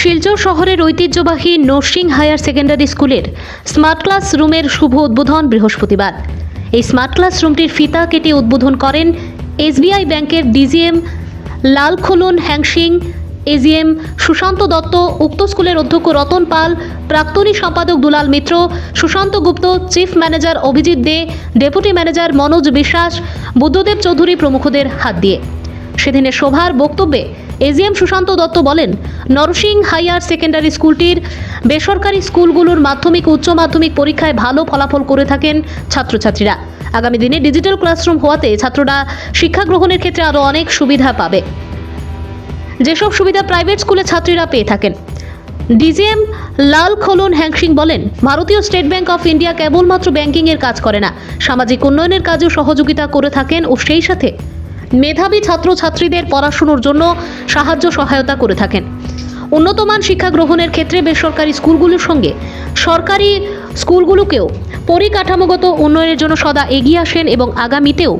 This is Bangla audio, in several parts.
শিলচর শহরের ঐতিহ্যবাহী নরসিং হায়ার সেকেন্ডারি স্কুলের স্মার্ট ক্লাস রুমের শুভ উদ্বোধন বৃহস্পতিবার। এই স্মার্ট ক্লাস রুমটির ফিতা কেটে উদ্বোধন করেন এসবিআই ব্যাংকের ডিজিএম লালখোলন হ্যাংসিং, এজিএম সুশান্ত দত্ত, উক্ত স্কুলের অধ্যক্ষ রতন পাল, প্রাক্তনী সম্পাদক দুলাল মিত্র, সুশান্ত গুপ্ত, চিফ ম্যানেজার অভিজিৎ দে, ডেপুটি ম্যানেজার মনোজ বিশ্বাস, বুদ্ধদেব চৌধুরী প্রমুখদের হাত দিয়ে। সেদিনের সভার বক্তব্যে এজিএম সুশান্ত দত্ত বলেন, নরসিং হাইয়ার সেকেন্ডারি স্কুলটির বেসরকারি স্কুলগুলোর মাধ্যমিক ও উচ্চ মাধ্যমিক পরীক্ষায় ভালো ফলাফল করে থাকেন ছাত্রছাত্রীরা। আগামী দিনে ডিজিটাল ক্লাসরুম হওয়াতে ছাত্ররা শিক্ষা গ্রহণের ক্ষেত্রে আরও অনেক সুবিধা পাবে, যেসব সুবিধা প্রাইভেট স্কুলে ছাত্রীরা পেয়ে থাকেন। ডিজিএম লালখোলন হ্যাংসিং বলেন, ভারতীয় স্টেট ব্যাংক অফ ইন্ডিয়া কেবলমাত্র ব্যাংকিংয়ের কাজ করে না, সামাজিক উন্নয়নের কাজেও সহযোগিতা করে থাকেন ও সেই সাথে মেধাবী ছাত্রছাত্রীদের পড়াশোনার জন্য সহায়তা করে থাকেন। উন্নতমান শিক্ষা গ্রহণের ক্ষেত্রে বেসরকারি স্কুলগুলোর সঙ্গে সরকারি স্কুলগুলোকেও পরিকাঠামোগত উন্নয়নের জন্য সদা এগিয়ে আসেন এবং আগামীতেও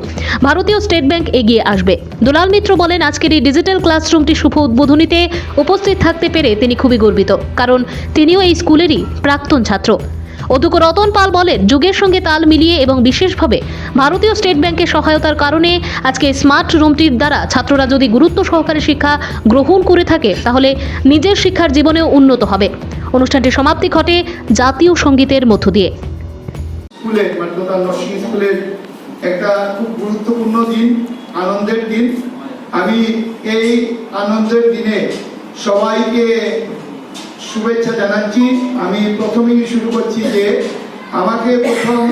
ভারতীয় স্টেট ব্যাংক এগিয়ে আসবে। দুলাল মিত্র বলেন, আজকের এই ডিজিটাল ক্লাসরুমটি শুভ উদ্বোধনীতে উপস্থিত থাকতে পেরে তিনি খুবই গর্বিত, কারণ তিনিও এই স্কুলেরই প্রাক্তন ছাত্র। অধ্যক্ষ রতন পাল বলেন, যুগের সঙ্গে তাল মিলিয়ে এবং বিশেষভাবে ভারতীয় স্টেট ব্যাংকের সহায়তার কারণে আজকে স্মার্ট রুমটির দ্বারা ছাত্ররা যদি গুরুত্ব সহকারে শিক্ষা গ্রহণ করে থাকে তাহলে নিজের শিক্ষার জীবনেও উন্নত হবে। অনুষ্ঠানটির সমাপ্তি ঘটে জাতীয় সঙ্গীতের মধ্য দিয়ে। স্কুলে নরসিং স্কুলের একটা খুব গুরুত্বপূর্ণ দিন, আনন্দের দিন। আমি এই আনন্দের দিনে সবাইকে শুভেচ্ছা জানাচ্ছি। আমি প্রথমেই শুরু করছি যে আমাকে প্রথম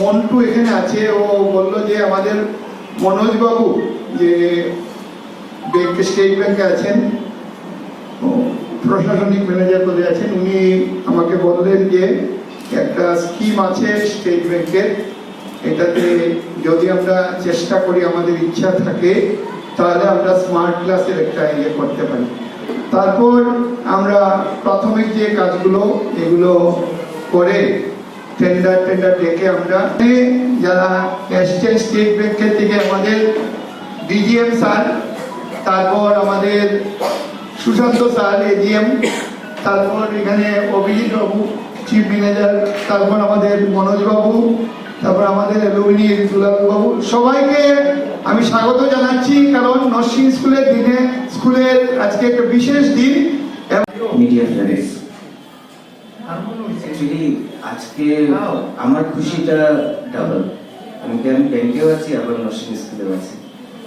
মন্টু এখানে আছে, ও বলল যে আমাদের মনোজ বাবু যে স্টেট ব্যাংকে আছেন, প্রশাসনিক ম্যানেজার পদে আছেন, উনি আমাকে বললেন যে একটা স্কিম আছে স্টেট ব্যাংকের, এটাতে যদি আমরা চেষ্টা করি, আমাদের ইচ্ছা থাকে, তাহলে আমরা স্মার্ট ক্লাসের একটা করতে পারি। তারপর আমরা প্রাথমিক যে কাজগুলো এগুলো করে টেন্ডার ডেকে আমরা যারা এসছেন স্টেট ব্যাংকের থেকে আমাদের ডিজিএম স্যার, তারপর আমাদের সুশান্ত স্যার এজিএম, তারপর এখানে অভিজিৎ বাবু চিফ ম্যানেজার, তারপর আমাদের মনোজ বাবু, তারপর আমাদের এলুমিনি দুলাল বাবু, সবাইকে আমি স্বাগত জানাচ্ছি। কারণ নরসিং স্কুলের দিনে স্কুলের আজকে একটা বিশেষ দিন। মিডিয়া ফ্রেন্ডস, অ্যাকচুয়ালি আজকে আমার খুশিটা ডাবল। আমি ব্যাংকেও আছি, আবার নরসিং স্কুলেও আছি।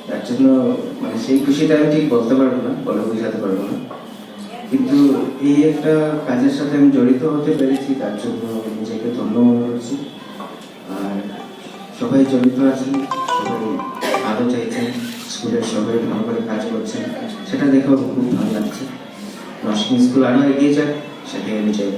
তার জন্য মানে সেই খুশিটা আমি ঠিক বলতে পারবো না, বলে বোঝাতে পারবো না, কিন্তু এই একটা কাজের সাথে আমি জড়িত হতে পেরেছি, তার জন্য নিজেকে ধন্য মনে করছি। আর সবাই জড়িত আছেন, সবাই ভালো চাইছেন, স্কুলের সবাই ভালো করে কাজ করছেন, সেটা দেখেও খুব ভালো লাগছে। নরসিং স্কুল আরও এগিয়ে যাক, সেটাই আমি চাই।